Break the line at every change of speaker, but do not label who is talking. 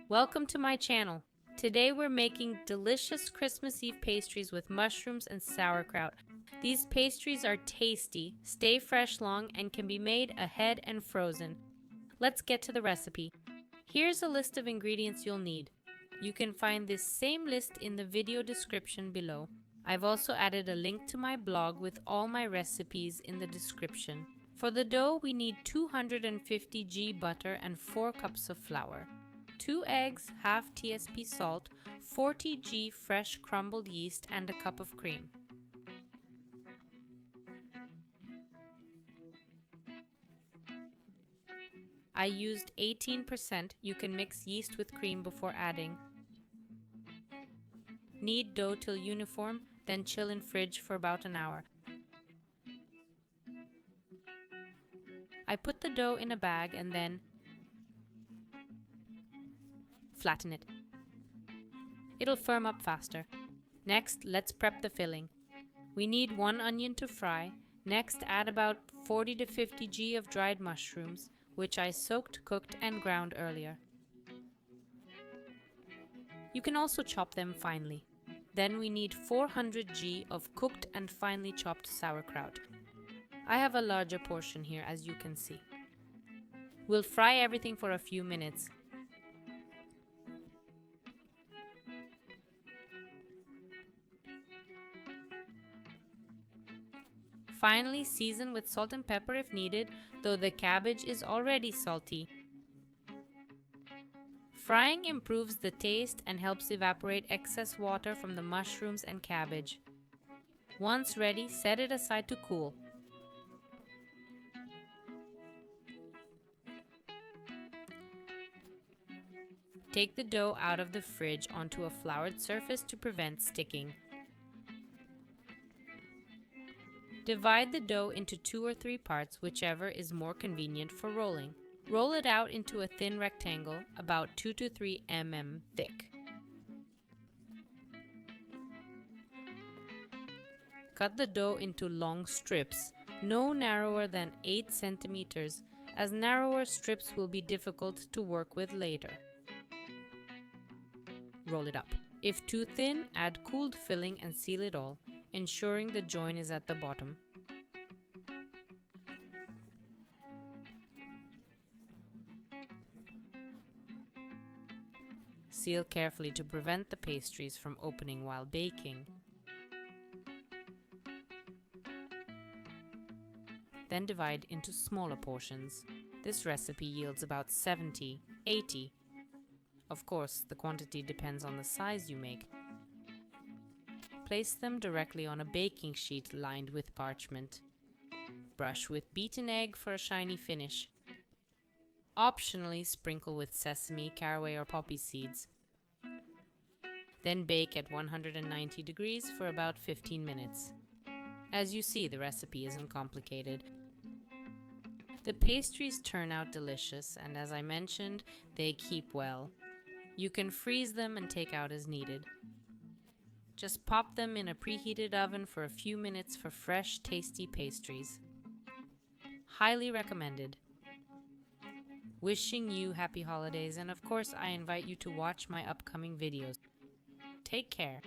Welcome to my channel. Today we're making delicious Christmas Eve pastries with mushrooms and sauerkraut. These pastries are tasty, stay fresh long, and can be made ahead and frozen. Let's get to the recipe. Here's a list of ingredients you'll need. You can find this same list in the video description below. I've also added a link to my blog with all my recipes in the description. For the dough, we need 250 g butter and 4 cups of flour. 2 eggs, half TSP salt, 40 g fresh crumbled yeast, and a cup of cream. I used 18%. You can mix yeast with cream before adding. Knead dough till uniform, then chill in fridge for about an hour. I put the dough in a bag and then flatten it. It'll firm up faster. Next, let's prep the filling. We need 1 onion to fry. Next, add about 40 to 50 g of dried mushrooms, which I soaked, cooked, and ground earlier. You can also chop them finely. Then we need 400 g of cooked and finely chopped sauerkraut. I have a larger portion here, as you can see. We'll fry everything for a few minutes. Finally, season with salt and pepper if needed, though the cabbage is already salty. Frying improves the taste and helps evaporate excess water from the mushrooms and cabbage. Once ready, set it aside to cool. Take the dough out of the fridge onto a floured surface to prevent sticking. Divide the dough into 2 or 3 parts, whichever is more convenient for rolling. Roll it out into a thin rectangle, about 2 to 3 mm thick. Cut the dough into long strips, no narrower than 8 centimeters, as narrower strips will be difficult to work with later. Roll it up. If too thin, add cooled filling and seal it all, ensuring the join is at the bottom. Seal carefully to prevent the pastries from opening while baking. Then divide into smaller portions. This recipe yields about 70-80. Of course, the quantity depends on the size you make. Place them directly on a baking sheet lined with parchment. Brush with beaten egg for a shiny finish. Optionally, sprinkle with sesame, caraway, or poppy seeds. Then bake at 190 degrees for about 15 minutes. As you see, the recipe isn't complicated. The pastries turn out delicious, and as I mentioned, they keep well. You can freeze them and take out as needed. Just pop them in a preheated oven for a few minutes for fresh, tasty pastries. Highly recommended. Wishing you happy holidays, and of course I invite you to watch my upcoming videos. Take care.